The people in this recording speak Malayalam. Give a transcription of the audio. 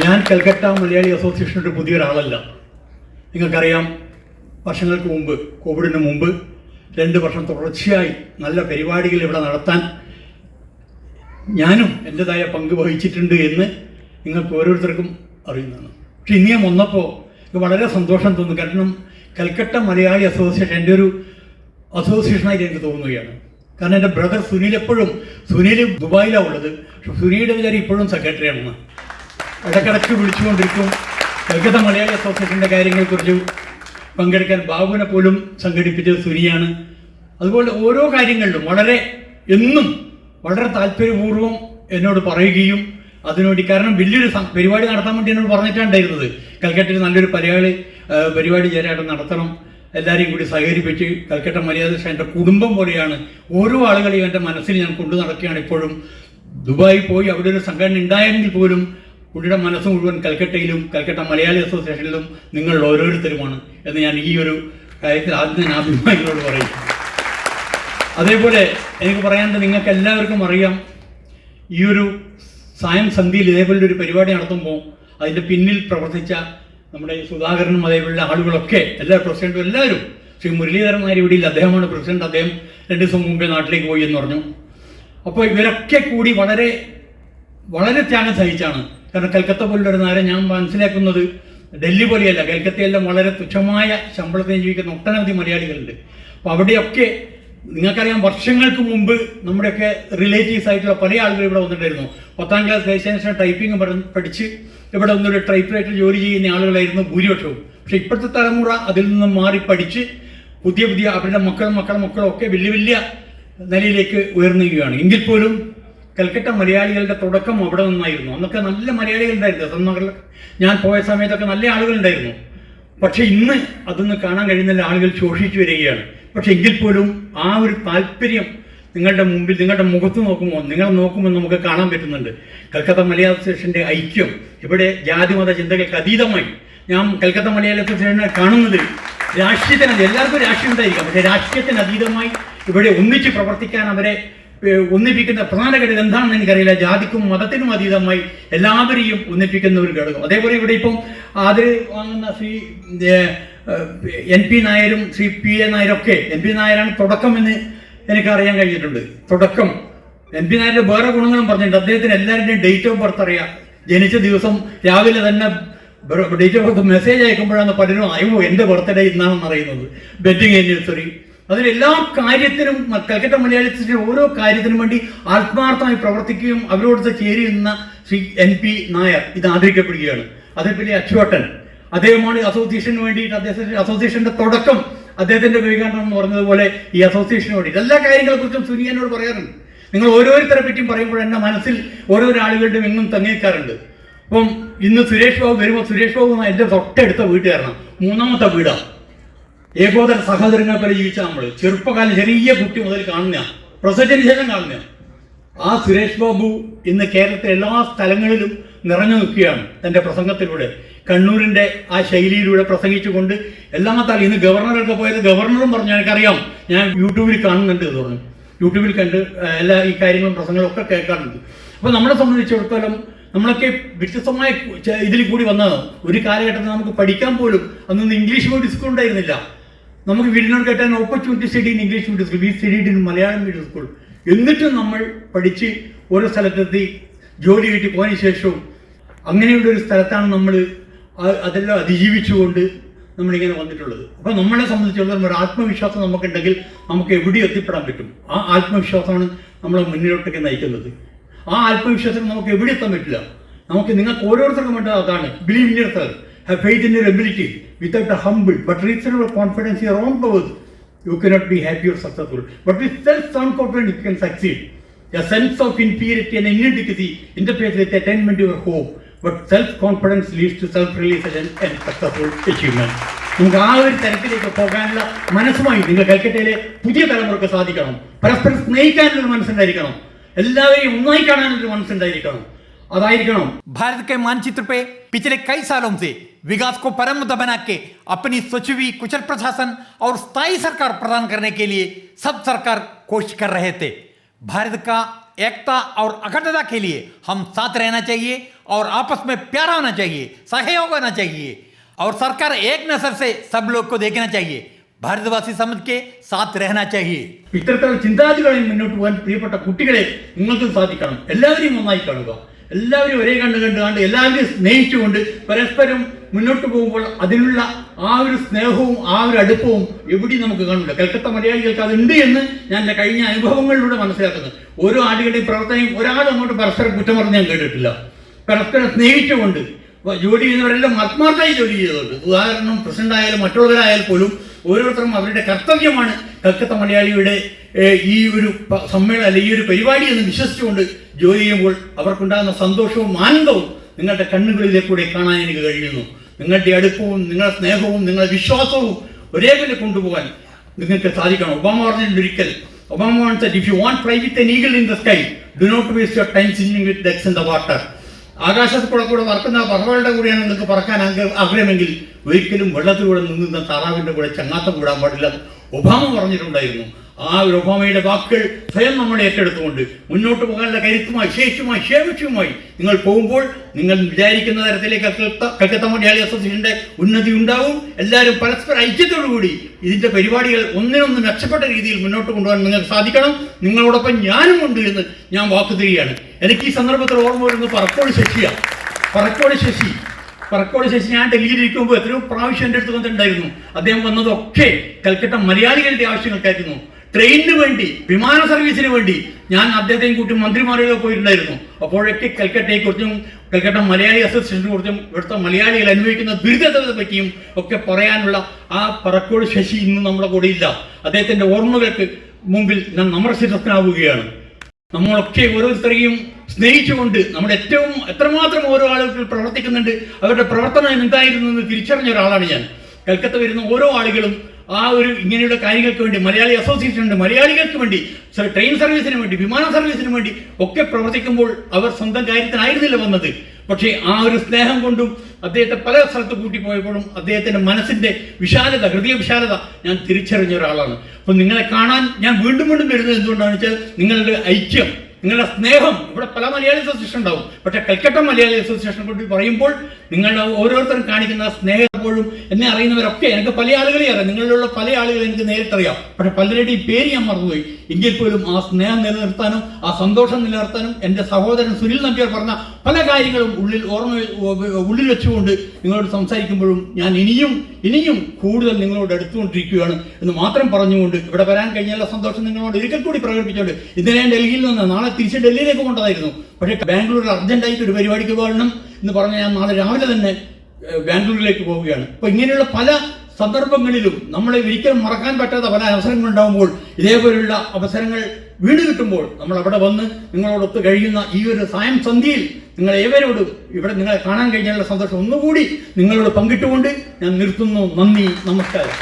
ഞാൻ കൽക്കട്ട മലയാളി അസോസിയേഷൻ്റെ പുതിയൊരാളല്ല. നിങ്ങൾക്കറിയാം, വർഷങ്ങൾക്ക് മുമ്പ്, കോവിഡിന് മുമ്പ് 2 വർഷം തുടർച്ചയായി നല്ല പരിപാടികൾ ഇവിടെ നടത്താൻ ഞാനും എൻ്റെതായ പങ്ക് വഹിച്ചിട്ടുണ്ട് എന്ന് നിങ്ങൾക്ക് ഓരോരുത്തർക്കും അറിയുന്നതാണ്. പക്ഷെ ഇന്ന് ഞാൻ വന്നപ്പോൾ എനിക്ക് വളരെ സന്തോഷം തോന്നുന്നു. കാരണം കൽക്കട്ട മലയാളി അസോസിയേഷൻ എൻ്റെ ഒരു അസോസിയേഷനായിട്ട് എനിക്ക് തോന്നുകയാണ്. കാരണം എൻ്റെ ബ്രദർ സുനിൽ ദുബായിലാണ് ഉള്ളത്. പക്ഷെ സുനിയുടെ വിചാരം ഇപ്പോഴും സെക്രട്ടറിയാണെന്ന് ഇടക്കിടയ്ക്ക് വിളിച്ചുകൊണ്ടിരിക്കും. കൽക്കട്ട മലയാളി അസോസിയേഷൻ്റെ കാര്യങ്ങളെക്കുറിച്ച് പങ്കെടുക്കാൻ ബാബുവിനെ പോലും സംഘടിപ്പിച്ചത് സുനിയാണ്. അതുപോലെ ഓരോ കാര്യങ്ങളിലും എന്നും വളരെ താല്പര്യപൂർവ്വം എന്നോട് പറയുകയും അതിനുവേണ്ടി, കാരണം വലിയൊരു പരിപാടി നടത്താൻ വേണ്ടി എന്നോട് പറഞ്ഞിട്ടുണ്ടായിരുന്നത് കൽക്കട്ടയിൽ നല്ലൊരു പരിപാടി ചേരാട്ടം നടത്തണം, എല്ലാവരെയും കൂടി സഹകരിപ്പിച്ച്. കൽക്കട്ട മലയാളി അസോസിയേഷൻ എൻ്റെ കുടുംബം പോലെയാണ്. ഓരോ ആളുകളെയും എൻ്റെ മനസ്സിൽ ഞാൻ കൊണ്ടു നടക്കുകയാണ്. ഇപ്പോഴും ദുബായിൽ പോയി അവിടെ ഒരു സംഘടന ഉണ്ടായെങ്കിൽ പോലും പുള്ളിയുടെ മനസ്സ് മുഴുവൻ കൽക്കട്ടയിലും കൽക്കട്ട മലയാളി അസോസിയേഷനിലും നിങ്ങൾ ഓരോരുത്തരുമാണ് എന്ന് ഞാൻ ഈ ഒരു കാര്യത്തിൽ ആദ്യം ഞാൻ അഭിമാനികളോട് പറയും. അതേപോലെ എനിക്ക് പറയാനുണ്ട്, നിങ്ങൾക്ക് എല്ലാവർക്കും അറിയാം, ഈ ഒരു സായം സന്ധ്യയിൽ ഇതേപോലെ ഒരു പരിപാടി നടത്തുമ്പോൾ അതിൻ്റെ പിന്നിൽ പ്രവർത്തിച്ച നമ്മുടെ സുധാകരനും അതേപോലുള്ള ആളുകളൊക്കെ, എല്ലാ പ്രസിഡന്റും എല്ലാവരും, ശ്രീ മുരളീധരൻ നായർ ഇവിടെ ഇല്ല, അദ്ദേഹമാണ് പ്രസിഡന്റ്. അദ്ദേഹം 2 ദിവസം മുമ്പേ നാട്ടിലേക്ക് പോയി എന്ന് പറഞ്ഞു. അപ്പോൾ ഇവരൊക്കെ കൂടി വളരെ ത്യാഗം സഹിച്ചാണ്. കാരണം കൽക്കത്ത പോലുള്ളൊരു നേരം ഞാൻ മനസ്സിലാക്കുന്നത് ഡൽഹി പോലെയല്ല, കൽക്കത്തയെല്ലാം വളരെ തുച്ഛമായ ശമ്പളത്തിന് ജീവിക്കുന്ന ഒട്ടനവധി മലയാളികളുണ്ട്. അപ്പോൾ അവിടെയൊക്കെ നിങ്ങൾക്കറിയാം, വർഷങ്ങൾക്ക് മുമ്പ് നമ്മുടെയൊക്കെ റിലേറ്റീവ്സ് ആയിട്ടുള്ള പല ആളുകൾ ഇവിടെ വന്നിട്ടായിരുന്നു. 10ാം ക്ലാസ് ലൈസൻസിന് ടൈപ്പിംഗ് പഠിച്ച് ഇവിടെ വന്നൊരു ടൈപ്പ് റൈറ്റർ ജോലി ചെയ്യുന്ന ആളുകളായിരുന്നു ഭൂരിപക്ഷവും. പക്ഷേ ഇപ്പോഴത്തെ തലമുറ അതിൽ നിന്നും മാറി പഠിച്ച് പുതിയ അവരുടെ മക്കളൊക്കെ വലിയ നിലയിലേക്ക് ഉയർന്നുകയാണ്. എങ്കിൽ പോലും കൽക്കട്ട മലയാളികളുടെ തുടക്കം അവിടെ നിന്നായിരുന്നു. അന്നൊക്കെ നല്ല മലയാളികളുണ്ടായിരുന്നു. ഞാൻ പോയ സമയത്തൊക്കെ നല്ല ആളുകളുണ്ടായിരുന്നു. പക്ഷെ ഇന്ന് അതൊന്നും കാണാൻ കഴിയുന്നില്ല, ആളുകൾ ശോഷിച്ചു വരികയാണ്. പക്ഷെ എങ്കിൽ പോലും ആ ഒരു താല്പര്യം നിങ്ങളുടെ മുമ്പിൽ, നിങ്ങളുടെ മുഖത്ത് നോക്കുമ്പോൾ നമുക്ക് കാണാൻ പറ്റുന്നുണ്ട്. കൽക്കത്ത മലയാളി അസോസിയേഷൻ്റെ ഐക്യം, ഇവിടെ ജാതിമത ചിന്തകൾക്ക് അതീതമായി ഞാൻ കൽക്കത്ത മലയാളി അസോസിയേഷനെ കാണുന്നത് രാഷ്ട്രീയത്തിന്, എല്ലാവർക്കും രാഷ്ട്രീയം ഉണ്ടായിരിക്കാം, പക്ഷേ രാഷ്ട്രീയത്തിന് അതീതമായി ഇവിടെ ഒന്നിച്ച് പ്രവർത്തിക്കാൻ അവരെ ഒന്നിപ്പിക്കുന്ന പ്രധാന ഘടകം എന്താണെന്ന് എനിക്കറിയില്ല. ജാതിക്കും മതത്തിനും അതീതമായി എല്ലാവരെയും ഒന്നിപ്പിക്കുന്ന ഒരു ഘടകം. അതേപോലെ ഇവിടെ ഇപ്പം ആദരവ് വാങ്ങുന്ന ശ്രീ NP നായരും ശ്രീ PA നായരൊക്കെ, NP നായരാണ് തുടക്കം എന്ന് എനിക്കറിയാൻ കഴിഞ്ഞിട്ടുണ്ട്. തുടക്കം NP നായരുടെ വേറെ ഗുണങ്ങളും പറഞ്ഞിട്ടുണ്ട്. അദ്ദേഹത്തിന് എല്ലാവരുടെയും ഡേറ്റ് ഓഫ് ബർത്ത് അറിയാം. ജനിച്ച ദിവസം രാവിലെ തന്നെ ഡേറ്റ് ഓഫ് ബർത്ത് മെസ്സേജ് അയക്കുമ്പോഴാണ് പലരും എൻ്റെ ബർത്ത്ഡേ ഇന്നാണെന്ന് അറിയുന്നത്, വെഡിങ് ആനിവേഴ്സറി. അതിലെല്ലാ കാര്യത്തിനും കൽക്കട്ട മലയാളി അസോസിയേഷൻ ഓരോ കാര്യത്തിനും വേണ്ടി ആത്മാർത്ഥമായി പ്രവർത്തിക്കുകയും അവരോട് ചേരുന്ന ശ്രീ NP നായർ ഇത് ആദരിക്കപ്പെടുകയാണ്. അതേപോലെ അച്ചുവട്ടൻ, അദ്ദേഹമാണ് അസോസിയേഷന് വേണ്ടിയിട്ട്, അസോസിയേഷന്റെ തുടക്കം അദ്ദേഹത്തിന്റെ വിവേകാനന്ദൻ എന്ന് പറഞ്ഞതുപോലെ ഈ അസോസിയേഷന് വേണ്ടിയിട്ട് എല്ലാ കാര്യങ്ങളെക്കുറിച്ചും സുനിയനോട് പറയാറുണ്ട്. നിങ്ങൾ ഓരോരുത്തരെ പറ്റിയും പറയുമ്പോൾ എൻ്റെ മനസ്സിൽ ഓരോരോ ആളുകളുടെയും എങ്ങും തങ്ങിക്കാറുണ്ട്. അപ്പം ഇന്ന് സുരേഷ് ബാബു വരുമ്പോൾ, സുരേഷ് ബാബു എൻ്റെ തൊട്ടടുത്ത വീട്ടുകാരനാണ്, 3ാമത്തെ വീടാണ്. ഏകോദര സഹോദരങ്ങളെ പോലെ ജീവിച്ച നമ്മൾ ചെറുപ്പകാലം ചെറിയ കുട്ടി മുതൽ കാണുന്ന, പ്രസവത്തിന് ശേഷം കാണുന്ന ആ സുരേഷ് ബാബു ഇന്ന് കേരളത്തിലെ എല്ലാ സ്ഥലങ്ങളിലും നിറഞ്ഞു നിൽക്കുകയാണ് തൻ്റെ പ്രസംഗത്തിലൂടെ. കണ്ണൂരിൻ്റെ ആ ശൈലിയിലൂടെ പ്രസംഗിച്ചുകൊണ്ട് എല്ലാമത്താലും ഇന്ന് ഗവർണറൊക്കെ പോയത് ഗവർണറും പറഞ്ഞു, എനിക്കറിയാം, ഞാൻ യൂട്യൂബിൽ കാണുന്നുണ്ട് എന്ന് പറഞ്ഞു. യൂട്യൂബിൽ കണ്ട് എല്ലാ ഈ കാര്യങ്ങളും പ്രസംഗങ്ങളും ഒക്കെ കേൾക്കാറുണ്ട്. അപ്പോൾ നമ്മളെ സംബന്ധിച്ചിടത്തോളം നമ്മളൊക്കെ വ്യത്യസ്തമായ ഇതിൽ കൂടി വന്നതാണ്. ഒരു കാലഘട്ടത്തിൽ നമുക്ക് പഠിക്കാൻ പോലും അന്നൊന്നും ഇംഗ്ലീഷ് മീഡിയം സ്കൂൾ ഉണ്ടായിരുന്നില്ല. നമുക്ക് വീടിനോട് കേട്ടാൻ opportunity study in English medium school, we studied in Malayalam medium school. എന്നിട്ടും നമ്മൾ പഠിച്ച് ഓരോ സ്ഥലത്തെത്തി ജോലി കിട്ടി പോയതിനു ശേഷവും അങ്ങനെയുള്ളൊരു സ്ഥലത്താണ് നമ്മൾ അതെല്ലാം അതിജീവിച്ചുകൊണ്ട് നമ്മളിങ്ങനെ വന്നിട്ടുള്ളത്. അപ്പോൾ നമ്മളെ സംബന്ധിച്ചിടത്തോളം ഒരു ആത്മവിശ്വാസം നമുക്കുണ്ടെങ്കിൽ നമുക്ക് എവിടെ എത്തിപ്പെടാൻ പറ്റും. ആ ആത്മവിശ്വാസമാണ് നമ്മളെ മുന്നിലോട്ടേക്ക് നയിക്കുന്നത്. ആ ആത്മവിശ്വാസം നമുക്ക് എവിടെ എത്താൻ പറ്റില്ല. നിങ്ങൾക്ക് ഓരോരുത്തർക്കും വേണ്ടത് അതാണ്. Believe in yourself, have faith in your ability, without A humble but reasonable confidence in your own powers you cannot be happy or successful. But with self-confidence you can succeed. A sense of inferiority and inadequacy interferes with attainment of hope. But self-confidence leads to self-realization and successful achievement. നമുക്ക് ആ ഒരു തരത്തിലേക്ക് പോകാനുള്ള മനസ്സുമായി നിങ്ങൾ കൽക്കട്ടയിലെ പുതിയ തലമുറക്ക് സാധിക്കണം. പരസ്പരം സ്നേഹിക്കാനുള്ളൊരു മനസ്സുണ്ടായിരിക്കണം. എല്ലാവരെയും ഒന്നായി കാണാനുള്ളൊരു മനസ്സുണ്ടായിരിക്കണം. भारत के मानचित्र पे पिछले कई सालों से विकास को परम मुद्दा बना के अपनी सचिवी कुशल प्रशासन और स्थायी सरकार प्रदान करने के लिए सब सरकार कोशिश कर रहे थे. भारत का एकता और अखंडता के लिए हम साथ रहना चाहिए और आपस में प्यार होना चाहिए, सहयोग होना चाहिए और सरकार एक नजर से सब लोग को देखना चाहिए, भारतवासी समझ के साथ रहना चाहिए. ഇത്തരത്തിലുള്ള ചിന്താഗതികളെ മുന്നോട്ട് പോകാൻ പ്രിയപ്പെട്ട കുട്ടികളെ നിങ്ങൾക്ക് സാധിക്കണം. എല്ലാവരെയും നന്നായി കാണുക, എല്ലാവരും ഒരേ കണ്ട് എല്ലാവരെയും സ്നേഹിച്ചുകൊണ്ട് പരസ്പരം മുന്നോട്ട് പോകുമ്പോൾ അതിനുള്ള ആ ഒരു സ്നേഹവും ആ ഒരു അടുപ്പവും എവിടെയും നമുക്ക് കാണില്ല. കൽക്കത്ത മലയാളികൾക്ക് അതുണ്ട് എന്ന് ഞാൻ എൻ്റെ കഴിഞ്ഞ അനുഭവങ്ങളിലൂടെ മനസ്സിലാക്കുന്നത്. ഓരോ ആളുകളുടെയും പ്രവർത്തനയും ഒരാളും അങ്ങോട്ട് പരസ്പരം കുറ്റം പറഞ്ഞ് ഞാൻ കേട്ടിട്ടില്ല. പരസ്പരം സ്നേഹിച്ചുകൊണ്ട് ജോലി ചെയ്യുന്നവരെല്ലാം ആത്മാർത്ഥമായി ജോലി ചെയ്തതുകൊണ്ട്, ഉദാഹരണം പ്രസിഡന്റ് ആയാലും മറ്റുള്ളവരായാൽ പോലും ഓരോരുത്തരും അവരുടെ കർത്തവ്യമാണ് കൽക്കത്ത മലയാളിയുടെ ഈ ഒരു സമ്മേളനം അല്ലെങ്കിൽ ഈ ഒരു പരിപാടി എന്ന് വിശ്വസിച്ചുകൊണ്ട് ജോലി ചെയ്യുമ്പോൾ അവർക്കുണ്ടാകുന്ന സന്തോഷവും ആനന്ദവും നിങ്ങളുടെ കണ്ണുകളിലേക്കൂടെ കാണാൻ എനിക്ക് കഴിയുന്നു. നിങ്ങളുടെ അടുപ്പവും നിങ്ങളുടെ സ്നേഹവും നിങ്ങളുടെ വിശ്വാസവും ഒരേപോലെ കൊണ്ടുപോകാൻ നിങ്ങൾക്ക് സാധിക്കണം. ഒബാമ പറഞ്ഞിട്ടൊരിക്കൽ, Obama said, if you want fly with an eagle in the sky, do not waste your time swimming with ducks in the water. ആകാശത്ത് കൂടെ പറക്കുന്ന പറവകളുടെ കൂടെയാണ് നിങ്ങൾക്ക് പറക്കാൻ ആഗ്രഹമെങ്കിൽ ഒരിക്കലും വെള്ളത്തിലൂടെ നിന്നുന്ന താറാവിൻ്റെ കൂടെ ചങ്ങാത്തം കൂടാൻ പാടില്ല ഒബാമ പറഞ്ഞിട്ടുണ്ടായിരുന്നു. ആ ഒരു ഒബാമയുടെ വാക്കുകൾ സ്വയം നമ്മൾ ഏറ്റെടുത്തുകൊണ്ട് മുന്നോട്ട് പോകാനുള്ള കരുത്തുമായി ശേഷിയുമായി ശേഷിയുമായി നിങ്ങൾ പോകുമ്പോൾ നിങ്ങൾ വിചാരിക്കുന്ന തരത്തിലേക്ക് കൽക്കത്ത മലയാളി അസോസിയേഷൻ്റെ ഉന്നതി ഉണ്ടാവും. എല്ലാവരും പരസ്പര ഐക്യത്തോടുകൂടി ഇതിൻ്റെ പരിപാടികൾ ഒന്നിനൊന്ന് മെച്ചപ്പെട്ട രീതിയിൽ മുന്നോട്ട് കൊണ്ടുപോകാൻ നിങ്ങൾക്ക് സാധിക്കണം. നിങ്ങളോടൊപ്പം ഞാനും ഉണ്ട് എന്ന് ഞാൻ വാക്ക് തരികയാണ്. എനിക്ക് ഈ സന്ദർഭത്തിൽ ഓർമ്മ വരുന്നത് പറക്കോട് ശശിയാണ്. പറക്കോട് ശശി ഞാൻ ഡൽഹിയിൽ ഇരിക്കുമ്പോൾ എത്രയോ പ്രാവശ്യം എൻ്റെ അടുത്ത് വന്നിട്ടുണ്ടായിരുന്നു. അദ്ദേഹം വന്നതൊക്കെ കൽക്കട്ട മലയാളികളുടെ ആവശ്യങ്ങൾക്കായിരുന്നു. ട്രെയിനിന് വേണ്ടി, വിമാന സർവീസിന് വേണ്ടി ഞാൻ അദ്ദേഹത്തെയും കൂട്ടി മന്ത്രിമാരുടെ പോയിട്ടുണ്ടായിരുന്നു. അപ്പോഴൊക്കെ കൽക്കട്ടയെക്കുറിച്ചും കൽക്കട്ട മലയാളി അസോസിയേഷനെ കുറിച്ചും ഇവിടുത്തെ മലയാളികൾ അനുഭവിക്കുന്ന ദുരിതത്തെ പറ്റിയും ഒക്കെ പറയാനുള്ള ആ പറക്കോട് ശശി ഇന്ന് നമ്മുടെ കൂടെ ഇല്ല. അദ്ദേഹത്തിൻ്റെ ഓർമ്മകൾക്ക് മുമ്പിൽ ഞാൻ നമ്രശിരസ്കനാവുകയാണ്. നമ്മളൊക്കെ ഓരോരുത്തരെയും സ്നേഹിച്ചുകൊണ്ട് നമ്മുടെ എത്രമാത്രം ഓരോ ആളുകൾ പ്രവർത്തിക്കുന്നുണ്ട്, അവരുടെ പ്രവർത്തനം എന്തായിരുന്നു എന്ന് തിരിച്ചറിഞ്ഞ ഒരാളാണ് ഞാൻ. കൽക്കത്ത വരുന്ന ഓരോ ആളുകളും ആ ഒരു ഇങ്ങനെയുള്ള കാര്യങ്ങൾക്ക് വേണ്ടി, മലയാളി അസോസിയേഷനുണ്ട്, മലയാളികൾക്ക് വേണ്ടി, ട്രെയിൻ സർവീസിന് വേണ്ടി, വിമാന സർവീസിന് വേണ്ടി ഒക്കെ പ്രവർത്തിക്കുമ്പോൾ അവർ സ്വന്തം കാര്യത്തിനായിരുന്നില്ല വന്നത്. പക്ഷേ ആ ഒരു സ്നേഹം കൊണ്ടും അദ്ദേഹത്തെ പല സ്ഥലത്ത് കൂട്ടിപ്പോയപ്പോഴും അദ്ദേഹത്തിൻ്റെ മനസ്സിൻ്റെ വിശാലത, ഹൃദയ വിശാലത ഞാൻ തിരിച്ചറിഞ്ഞ ഒരാളാണ്. അപ്പം നിങ്ങളെ കാണാൻ ഞാൻ വീണ്ടും വരുന്നത് എന്തുകൊണ്ടാണെന്ന് വെച്ചാൽ നിങ്ങളുടെ ഐക്യം, നിങ്ങളുടെ സ്നേഹം. ഇവിടെ പല മലയാളി അസോസിയേഷൻ ഉണ്ടാവും, പക്ഷേ കൽക്കട്ട മലയാളി അസോസിയേഷനെ കൊണ്ട് പറയുമ്പോൾ നിങ്ങളുടെ ഓരോരുത്തരും കാണിക്കുന്ന സ്നേഹപ്പോഴും എന്നെ അറിയുന്നവരൊക്കെ, എനിക്ക് പല ആളുകളെ അറിയാം, നിങ്ങളിലുള്ള പല ആളുകളെ എനിക്ക് നേരിട്ടറിയാം, പക്ഷെ പലരുടെയും പേര് ഞാൻ മറന്നുപോയി. എങ്കിൽ പോലും ആ സ്നേഹം നിലനിർത്താനും ആ സന്തോഷം നിലനിർത്താനും എൻ്റെ സഹോദരൻ സുനിൽ നമ്പ്യാർ പറഞ്ഞ പല കാര്യങ്ങളും ഉള്ളിൽ വെച്ചുകൊണ്ട് നിങ്ങളോട് സംസാരിക്കുമ്പോഴും ഞാൻ ഇനിയും കൂടുതൽ നിങ്ങളോട് എടുത്തുകൊണ്ടിരിക്കുകയാണ് എന്ന് മാത്രം പറഞ്ഞുകൊണ്ട് ഇവിടെ വരാൻ കഴിഞ്ഞുള്ള സന്തോഷം നിങ്ങളോട് ഒരിക്കൽ കൂടി പ്രകടിപ്പിച്ചുകൊണ്ട് ഇന്ന് ഞാൻ ഡൽഹിയിൽ നിന്ന് നാളെ തിരിച്ച് ഡൽഹിയിലേക്ക് കൊണ്ടതായിരുന്നു. പക്ഷേ ബാംഗ്ലൂരിൽ അർജന്റായിട്ട് ഒരു പരിപാടിക്ക് പോകണം എന്ന് പറഞ്ഞാൽ ഞാൻ നാളെ രാവിലെ തന്നെ ബാംഗ്ലൂരിലേക്ക് പോവുകയാണ്. അപ്പോൾ ഇങ്ങനെയുള്ള പല സന്ദർഭങ്ങളിലും നമ്മളെ ഒരിക്കലും മറക്കാൻ പറ്റാത്ത പല അവസരങ്ങളുണ്ടാകുമ്പോൾ, ഇതേപോലുള്ള അവസരങ്ങൾ വീട് കിട്ടുമ്പോൾ നമ്മൾ അവിടെ വന്ന് നിങ്ങളോടൊത്ത് കഴിയുന്ന ഈ ഒരു സായം സന്ധ്യയിൽ നിങ്ങളേവരോടും ഇവിടെ നിങ്ങളെ കാണാൻ കഴിഞ്ഞുള്ള സന്തോഷം ഒന്നുകൂടി നിങ്ങളോട് പങ്കിട്ടുകൊണ്ട് ഞാൻ നിർത്തുന്നു. നന്ദി, നമസ്കാരം.